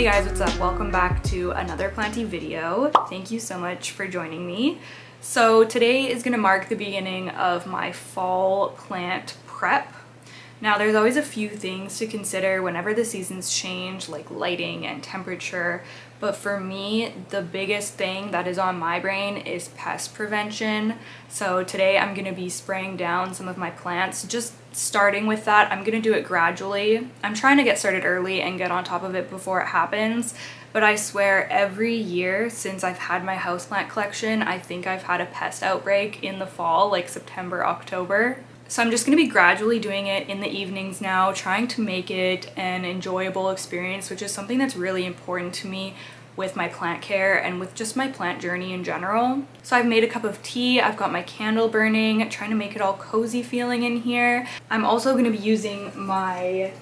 Hey guys, what's up? Welcome back to another Planty video. Thank you so much for joining me. So today is going to mark the beginning of my fall plant prep. Now there's always a few things to consider whenever the seasons change, like lighting and temperature, but for me the biggest thing that is on my brain is pest prevention. So today I'm going to be spraying down some of my plants, just starting with that. I'm going to do it gradually. I'm trying to get started early and get on top of it before it happens, but I swear every year since I've had my houseplant collection, I think I've had a pest outbreak in the fall, like September, October. So I'm just going to be gradually doing it in the evenings now, trying to make it an enjoyable experience, which is something that's really important to me with my plant care and with just my plant journey in general. So I've made a cup of tea, I've got my candle burning, trying to make it all cozy feeling in here. I'm also going to be using my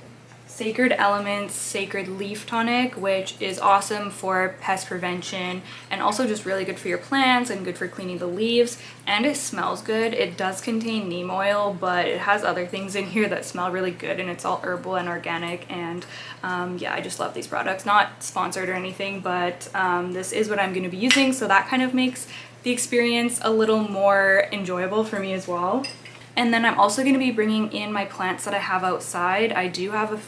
Sacred Elements Sacred Leaf Tonic, which is awesome for pest prevention and also just really good for your plants and good for cleaning the leaves, and it smells good. It does contain neem oil, but it has other things in here that smell really good, and it's all herbal and organic, and yeah, I just love these products. Not sponsored or anything, but this is what I'm going to be using, so that kind of makes the experience a little more enjoyable for me as well. And then I'm also going to be bringing in my plants that I have outside. I do have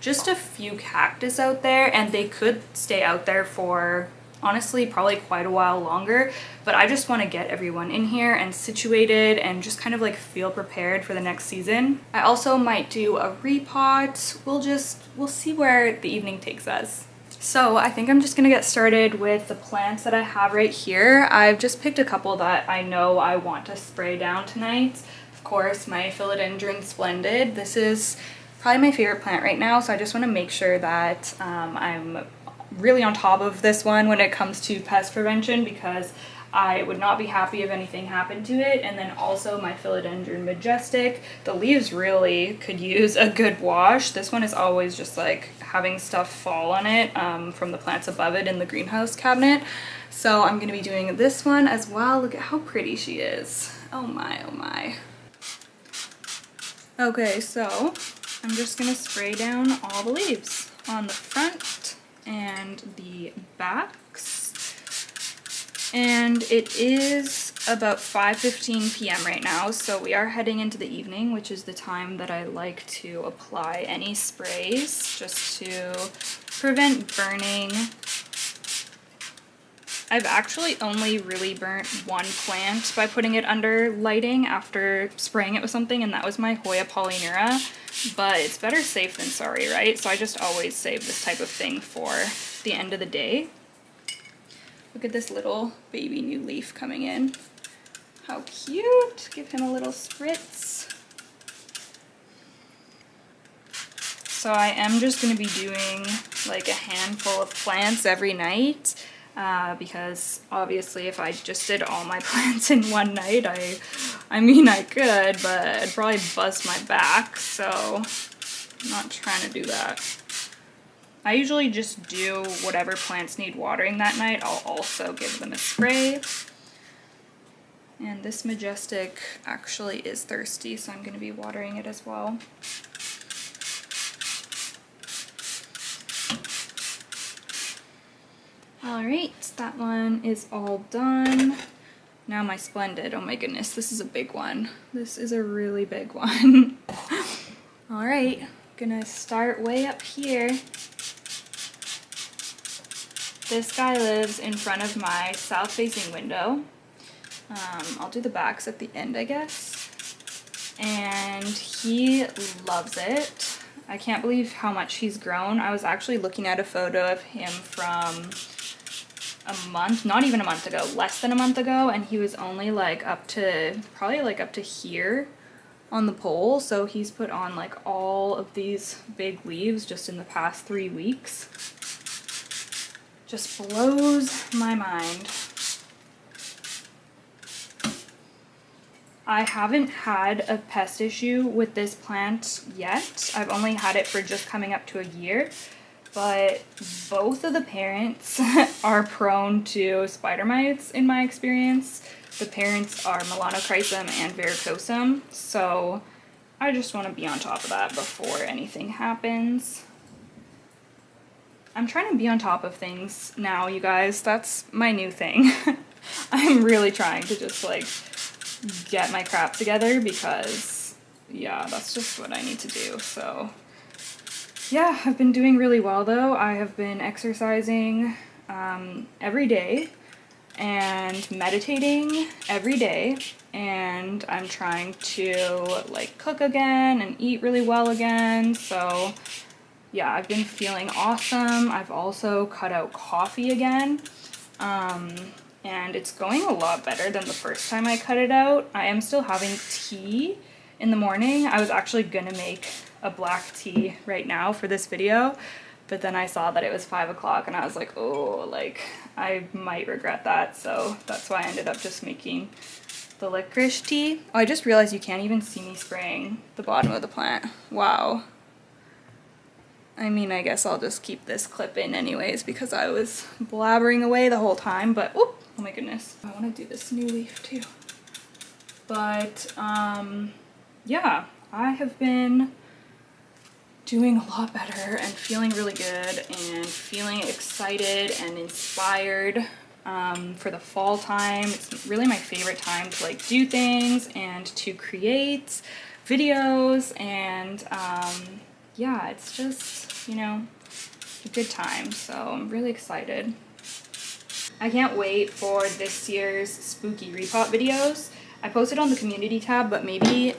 just a few cactus out there, and they could stay out there for honestly probably quite a while longer, but I just want to get everyone in here and situated and just kind of like feel prepared for the next season. I also might do a repot. We'll see where the evening takes us. So I think I'm just gonna get started with the plants that I have right here. I've just picked a couple that I know I want to spray down tonight. Of course, my Philodendron Splendid. This is probably my favorite plant right now, so I just want to make sure that I'm really on top of this one when it comes to pest prevention, because I would not be happy if anything happened to it. And then also my Philodendron Majestic. The leaves really could use a good wash. This one is always just like having stuff fall on it from the plants above it in the greenhouse cabinet. So I'm going to be doing this one as well. Look at how pretty she is. Oh my, oh my. Okay, so I'm just going to spray down all the leaves on the front and the backs. And it is about 5:15 p.m. right now, so we are heading into the evening, which is the time that I like to apply any sprays just to prevent burning. I've actually only really burnt one plant by putting it under lighting after spraying it with something, and that was my Hoya polyneura, but it's better safe than sorry, right? So I just always save this type of thing for the end of the day. Look at this little baby new leaf coming in. How cute! Give him a little spritz. So I am just going to be doing like a handful of plants every night, because obviously if I just did all my plants in one night, I mean I could, but I'd probably bust my back, so I'm not trying to do that. I usually just do whatever plants need watering that night. I'll also give them a spray. And this Majestic actually is thirsty, so I'm going to be watering it as well. Alright, that one is all done. Now my Splendid. Oh my goodness, this is a big one. This is a really big one. Alright, gonna start way up here. This guy lives in front of my south-facing window. I'll do the backs at the end, I guess. And he loves it. I can't believe how much he's grown. I was actually looking at a photo of him from a month, not even a month ago, less than a month ago, and he was only like probably like up to here on the pole. So he's put on like all of these big leaves just in the past 3 weeks. Just blows my mind. I haven't had a pest issue with this plant yet. I've only had it for just coming up to a year, but both of the parents are prone to spider mites in my experience. The parents are Melanochrysum and Verrucosum, so I just want to be on top of that before anything happens. I'm trying to be on top of things now, you guys. That's my new thing. I'm really trying to just like get my crap together because yeah, that's just what I need to do. So yeah, I've been doing really well though. I have been exercising every day and meditating every day, and I'm trying to like cook again and eat really well again. So yeah, I've been feeling awesome. I've also cut out coffee again, and it's going a lot better than the first time I cut it out. I am still having tea in the morning. I was actually gonna make a black tea right now for this video, but then I saw that it was 5 o'clock and I was like, oh, like I might regret that. So that's why I ended up just making the licorice tea. Oh, I just realized you can't even see me spraying the bottom of the plant. Wow. I mean, I guess I'll just keep this clip in anyways because I was blabbering away the whole time, but oh my goodness. I want to do this new leaf too. But yeah, I have been doing a lot better and feeling really good and feeling excited and inspired for the fall time. It's really my favorite time to like do things and to create videos, and yeah, it's just, you know, a good time. So I'm really excited. I can't wait for this year's spooky repot videos. I posted on the community tab, but maybe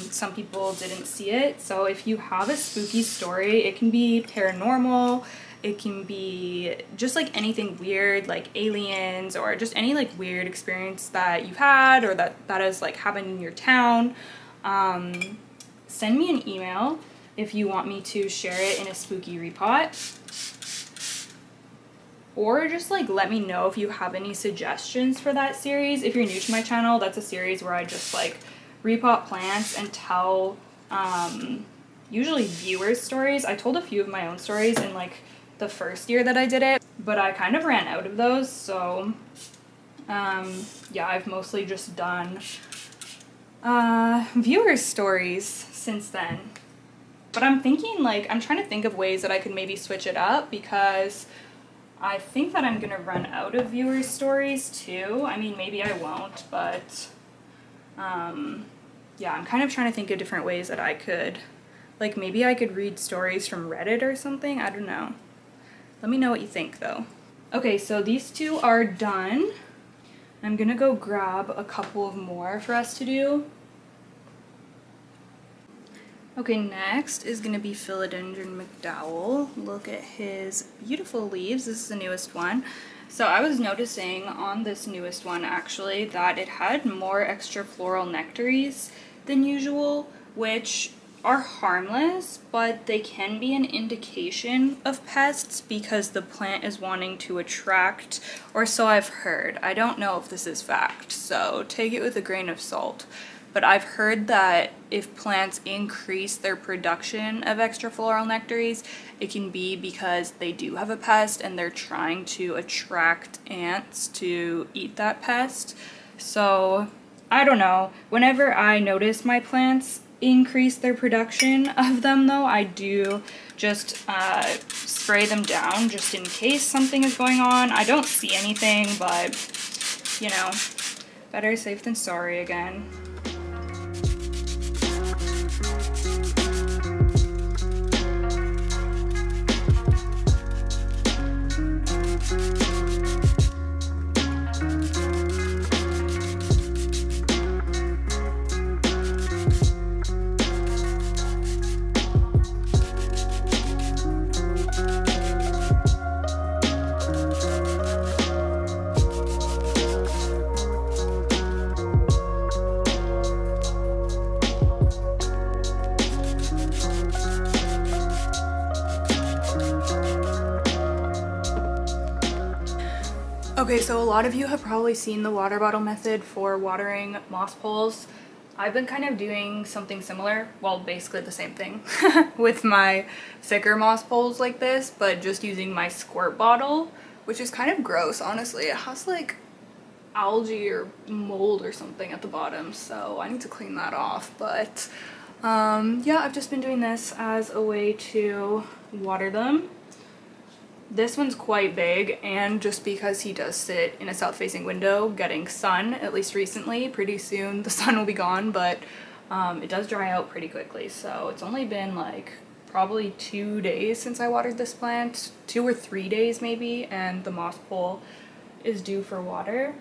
some people didn't see it. So if you have a spooky story, it can be paranormal, it can be just like anything weird, like aliens, or just any like weird experience that you've had or that has like happened in your town, send me an email if you want me to share it in a spooky repot. Or just like let me know if you have any suggestions for that series. If you're new to my channel, that's a series where I just like repot plants and tell usually viewers' stories. I told a few of my own stories in like the first year that I did it, but I kind of ran out of those. So yeah, I've mostly just done viewers' stories since then. But I'm thinking like, I'm trying to think of ways that I could maybe switch it up because I think that I'm gonna run out of viewers' stories too. I mean, maybe I won't, but yeah, I'm kind of trying to think of different ways that I could, like maybe I could read stories from Reddit or something. I don't know. Let me know what you think though. Okay, so these two are done. I'm gonna go grab a couple of more for us to do. Okay, next is going to be Philodendron McDowell. Look at his beautiful leaves. This is the newest one. So I was noticing on this newest one actually that it had more extra floral nectaries than usual, which are harmless, but they can be an indication of pests because the plant is wanting to attract, or so I've heard. I don't know if this is fact, so take it with a grain of salt. But I've heard that if plants increase their production of extra floral nectaries, it can be because they do have a pest and they're trying to attract ants to eat that pest. So I don't know. Whenever I notice my plants increase their production of them though, I do just spray them down just in case something is going on. I don't see anything, but you know, better safe than sorry again. Okay, so a lot of you have probably seen the water bottle method for watering moss poles. I've been kind of doing something similar, well, basically the same thing, with my thicker moss poles like this, but just using my squirt bottle, which is kind of gross, honestly. It has like algae or mold or something at the bottom, so I need to clean that off. But yeah, I've just been doing this as a way to water them. This one's quite big, and just because he does sit in a south-facing window getting sun, at least recently, pretty soon the sun will be gone, but it does dry out pretty quickly. So it's only been like probably 2 days since I watered this plant, 2 or 3 days maybe, and the moss pole is due for water.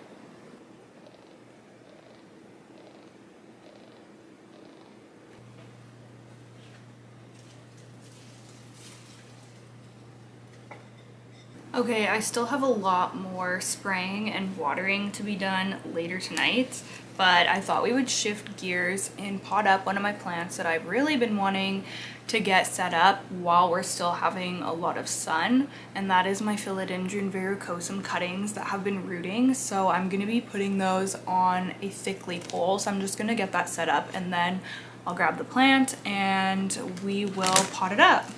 Okay, I still have a lot more spraying and watering to be done later tonight, but I thought we would shift gears and pot up one of my plants that I've really been wanting to get set up while we're still having a lot of sun, and that is my Philodendron verrucosum cuttings that have been rooting. So I'm going to be putting those on a thickly pole, so I'm just going to get that set up and then I'll grab the plant and we will pot it up.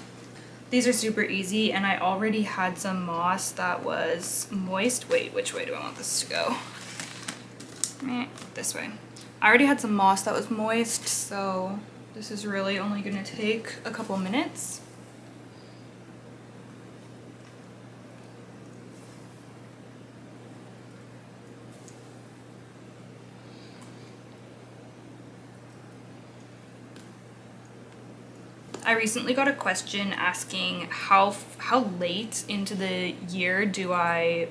These are super easy, and I already had some moss that was moist. Wait, which way do I want this to go? This way. I already had some moss that was moist, so this is really only going to take a couple minutes. I recently got a question asking how late into the year do I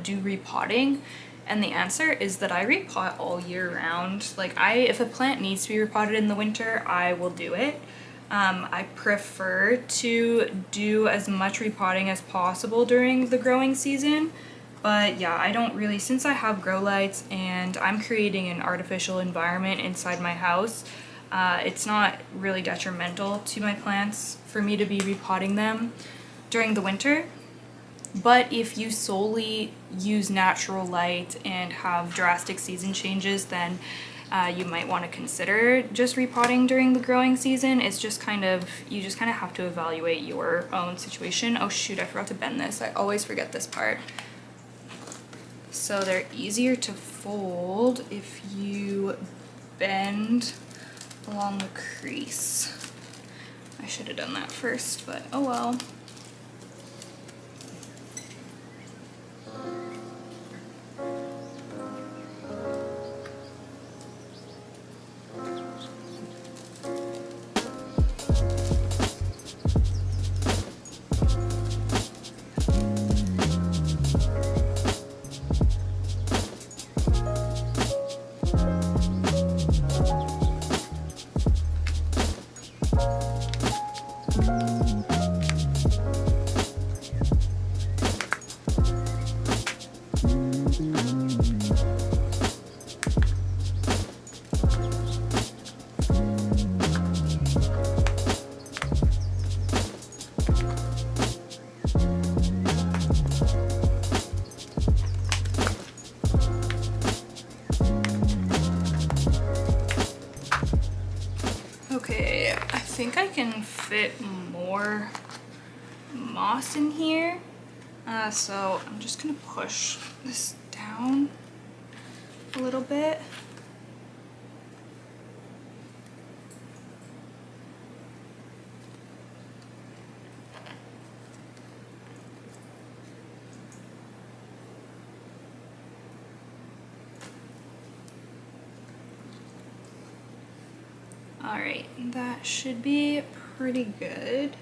do repotting, and the answer is that I repot all year round. Like, if a plant needs to be repotted in the winter, I will do it. I prefer to do as much repotting as possible during the growing season, but yeah, I don't really, since I have grow lights and I'm creating an artificial environment inside my house, it's not really detrimental to my plants for me to be repotting them during the winter. But if you solely use natural light and have drastic season changes, then you might want to consider just repotting during the growing season. It's just you just kind of have to evaluate your own situation. Oh shoot, I forgot to bend this. I always forget this part. So they're easier to fold if you bend along the crease. I should have done that first, but oh well. Okay, I think I can fit more moss in here, so I'm just gonna push this down a little bit. Alright, that should be pretty good.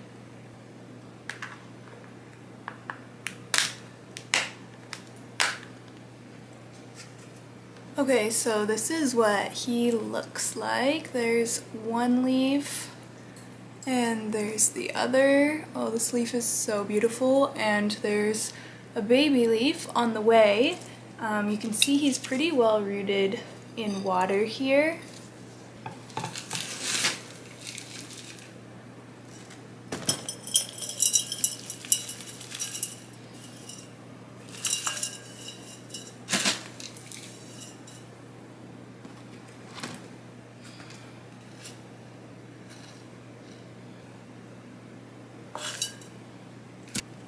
Okay, so this is what he looks like. There's one leaf and there's the other. Oh, this leaf is so beautiful, and there's a baby leaf on the way. You can see he's pretty well rooted in water here.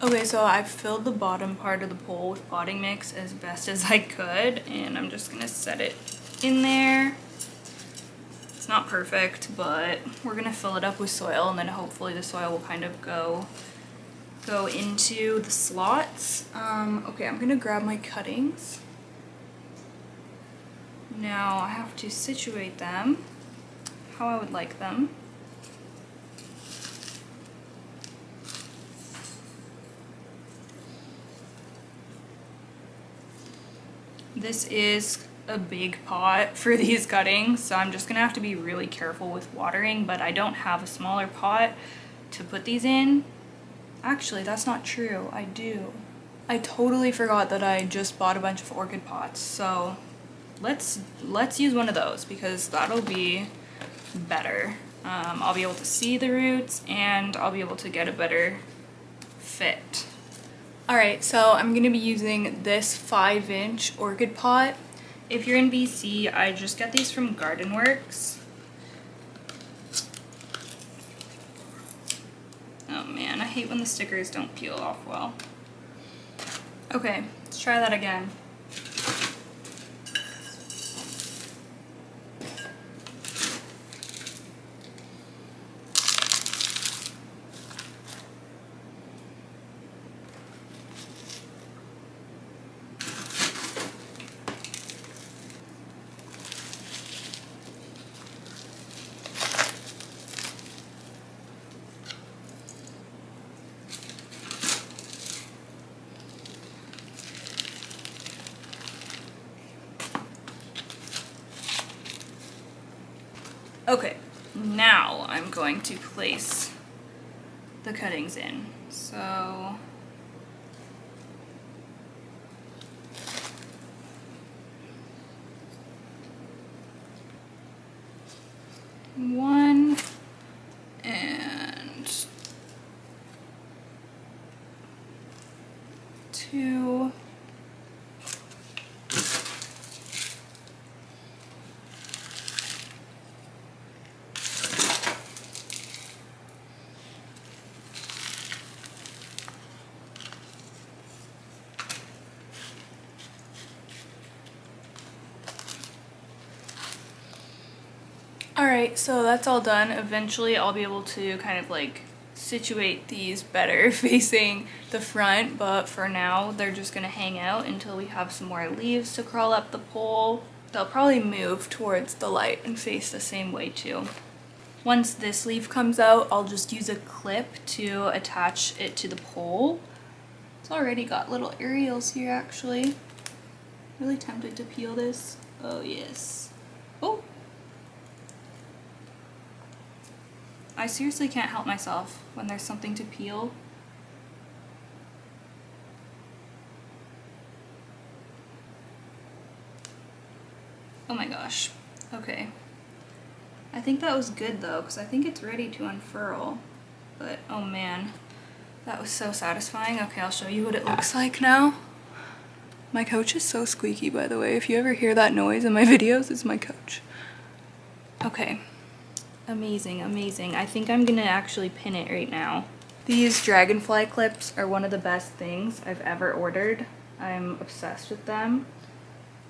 Okay, so I've filled the bottom part of the pole with potting mix as best as I could, and I'm just gonna set it in there. It's not perfect, but we're gonna fill it up with soil, and then hopefully the soil will kind of go go into the slots. Okay, I'm gonna grab my cuttings. Now I have to situate them how I would like them. This is a big pot for these cuttings, so I'm just gonna have to be really careful with watering, but I don't have a smaller pot to put these in. Actually, that's not true. I do. I totally forgot that I just bought a bunch of orchid pots, so let's use one of those because that'll be better. I'll be able to see the roots and I'll be able to get a better fit. Alright, so I'm gonna be using this 5-inch orchid pot. If you're in BC, I just get these from Garden Works. Oh man, I hate when the stickers don't peel off well. Okay, let's try that again. Okay, now I'm going to place the cuttings in. So one and two. Alright, so that's all done. Eventually I'll be able to kind of like situate these better facing the front, but for now they're just gonna hang out until we have some more leaves to crawl up the pole. They'll probably move towards the light and face the same way too. Once this leaf comes out, I'll just use a clip to attach it to the pole. It's already got little aerials here actually. Really tempted to peel this. Oh yes. Oh! I seriously can't help myself when there's something to peel. Oh my gosh. Okay. I think that was good though, because I think it's ready to unfurl. But oh man, that was so satisfying. Okay, I'll show you what it looks like now. My couch is so squeaky, by the way. If you ever hear that noise in my videos, it's my couch. Okay. Amazing, amazing. I think I'm gonna actually pin it right now. These dragonfly clips are one of the best things I've ever ordered. I'm obsessed with them.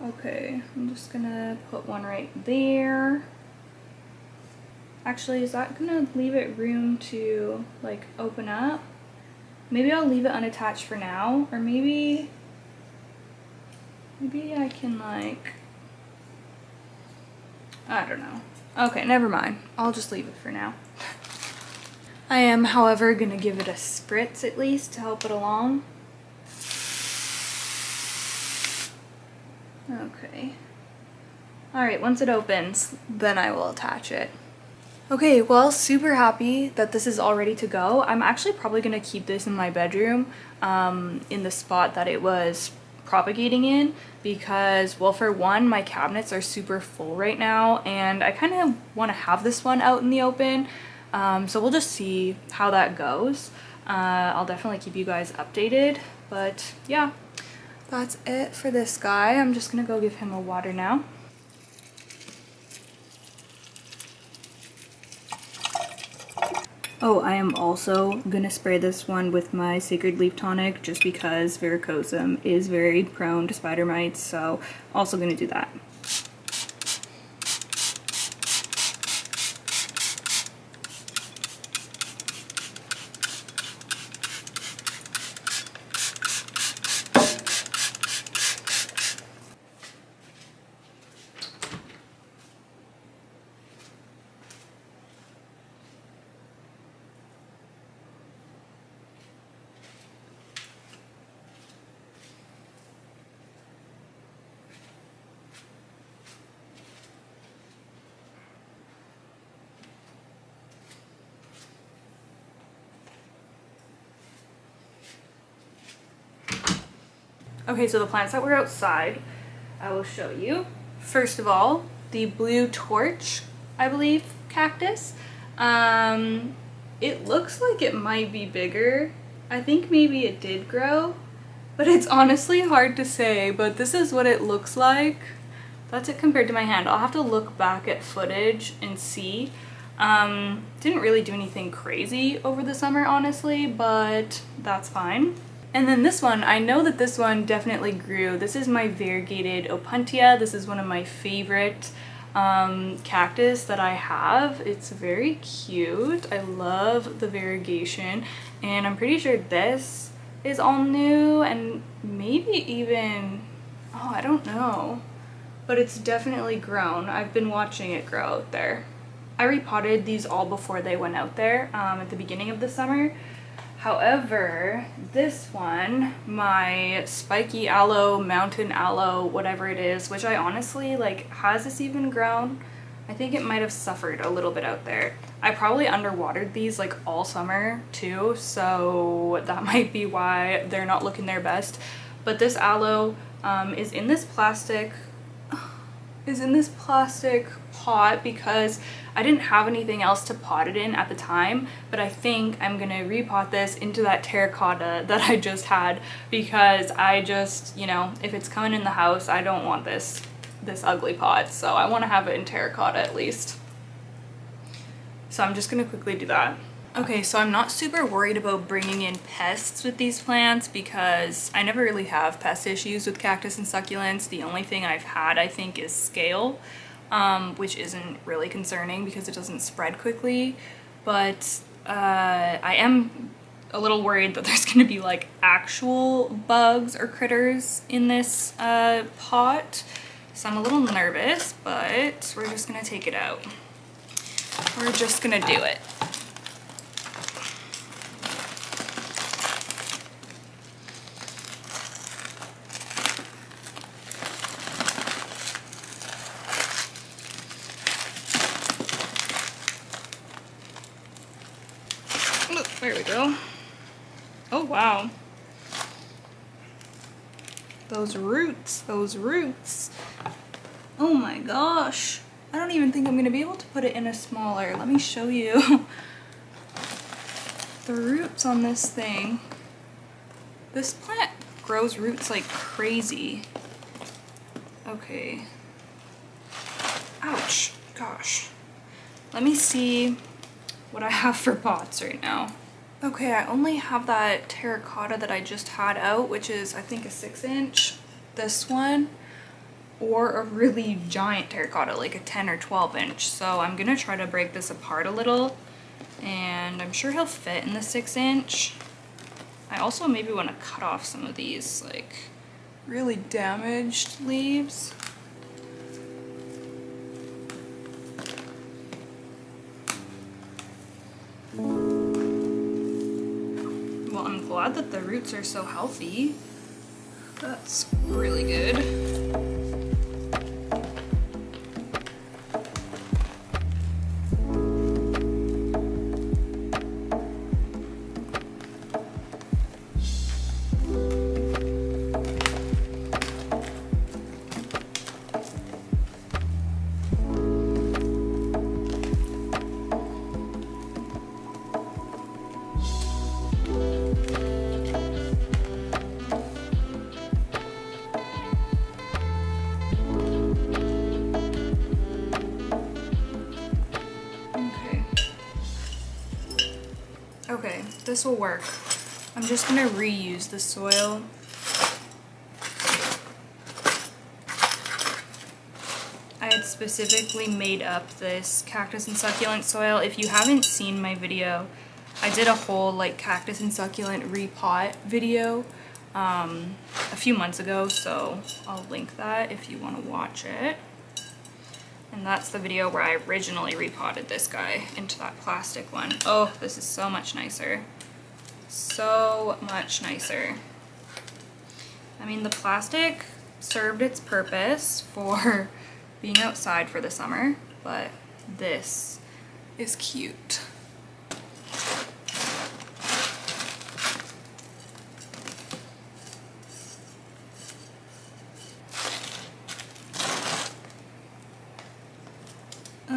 Okay, I'm just gonna put one right there. Actually, is that gonna leave it room to like open up? Maybe I'll leave it unattached for now, or maybe I can like, I don't know. Okay, never mind. I'll just leave it for now. I am, however, gonna give it a spritz at least to help it along. Okay. Alright, once it opens, then I will attach it. Okay, well, super happy that this is all ready to go. I'm actually probably gonna keep this in my bedroom, in the spot that it was propagating in, because, well, for one, my cabinets are super full right now and I kind of want to have this one out in the open, so we'll just see how that goes. I'll definitely keep you guys updated, but yeah, that's it for this guy. I'm just gonna go give him a water now. Oh, I am also gonna spray this one with my Sacred Leaf Tonic just because varicosum is very prone to spider mites, so also gonna do that. Okay, so the plants that were outside, I will show you. First of all, the blue torch, I believe, cactus. It looks like it might be bigger. I think maybe it did grow, but it's honestly hard to say, but this is what it looks like. That's it compared to my hand. I'll have to look back at footage and see. Didn't really do anything crazy over the summer, honestly, but that's fine. And then this one, I know that this one definitely grew. This is my variegated opuntia. This is one of my favorite cactus that I have. It's very cute. I love the variegation, and I'm pretty sure this is all new, and maybe even, oh, I don't know, but it's definitely grown. I've been watching it grow out there. I repotted these all before they went out there at the beginning of the summer. However, this one, my spiky aloe, mountain aloe, whatever it is, which I honestly, like, has this even grown? I think it might have suffered a little bit out there. I probably underwatered these like all summer too, so that might be why they're not looking their best. But this aloe is in this plastic pot because I didn't have anything else to pot it in at the time, but I think I'm gonna repot this into that terracotta that I just had, because I just, you know, if it's coming in the house, I don't want this ugly pot, so I want to have it in terracotta at least. So I'm just gonna quickly do that. Okay, so I'm not super worried about bringing in pests with these plants because I never really have pest issues with cactus and succulents. The only thing I've had, I think, is scale, which isn't really concerning because it doesn't spread quickly, but I am a little worried that there's gonna be like actual bugs or critters in this pot. So I'm a little nervous, but we're just gonna take it out. We're just gonna do it. Oh, there we go. Oh, wow. Those roots. Oh my gosh. I don't even think I'm gonna be able to put it in a smaller. Let me show you the roots on this thing. This plant grows roots like crazy. Okay. Ouch. Gosh. Let me see what I have for pots right now. Okay, I only have that terracotta that I just had out, which is I think a 6-inch. This one, or a really giant terracotta, like a 10 or 12-inch. So I'm gonna try to break this apart a little, and I'm sure he'll fit in the 6-inch. I also maybe want to cut off some of these like really damaged leaves. Well, I'm glad that the roots are so healthy. That's really good. Okay, this will work. I'm just gonna reuse the soil. I had specifically made up this cactus and succulent soil. If you haven't seen my video, I did a whole like cactus and succulent repot video a few months ago, so I'll link that if you want to watch it. And that's the video where I originally repotted this guy into that plastic one. Oh, this is so much nicer. So much nicer. I mean, the plastic served its purpose for being outside for the summer, but this is cute.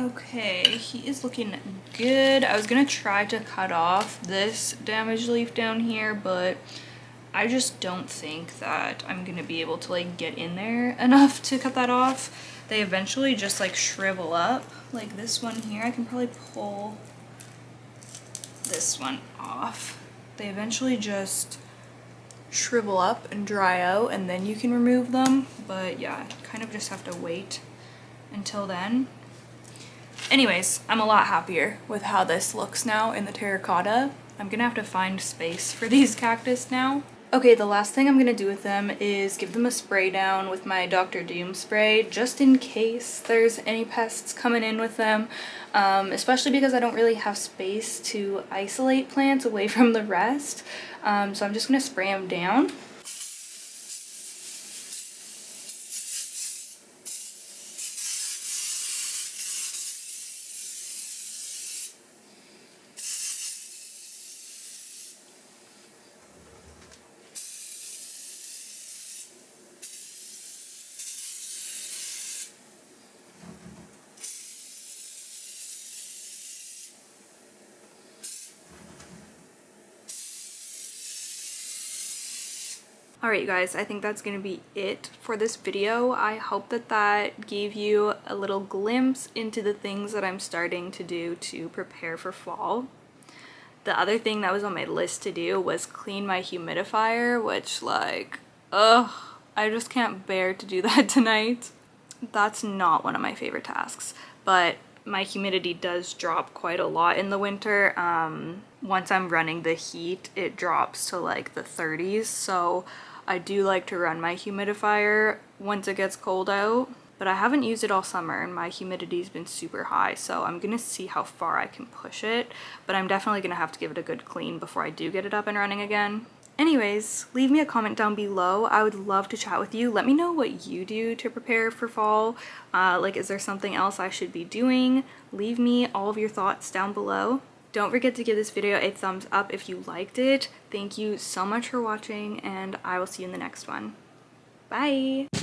Okay, he is looking good. I was gonna try to cut off this damaged leaf down here, but I just don't think that I'm gonna be able to like get in there enough to cut that off. They eventually just like shrivel up, like this one here. I can probably pull this one off. They eventually just shrivel up and dry out, and then you can remove them. But yeah, kind of just have to wait until then. Anyways, I'm a lot happier with how this looks now in the terracotta. I'm gonna have to find space for these cactus now. Okay, the last thing I'm gonna do with them is give them a spray down with my Dr. Doom spray, just in case there's any pests coming in with them, especially because I don't really have space to isolate plants away from the rest. So I'm just gonna spray them down. Alright you guys, I think that's going to be it for this video. I hope that that gave you a little glimpse into the things that I'm starting to do to prepare for fall. The other thing that was on my list to do was clean my humidifier, which like, ugh, I just can't bear to do that tonight. That's not one of my favorite tasks, but my humidity does drop quite a lot in the winter. Once I'm running the heat, it drops to like the 30s, so I do like to run my humidifier once it gets cold out, but I haven't used it all summer and my humidity's been super high, so I'm gonna see how far I can push it, but I'm definitely gonna have to give it a good clean before I do get it up and running again. Anyways, leave me a comment down below. I would love to chat with you. Let me know what you do to prepare for fall. Like, is there something else I should be doing? Leave me all of your thoughts down below. Don't forget to give this video a thumbs up if you liked it. Thank you so much for watching, and I will see you in the next one. Bye!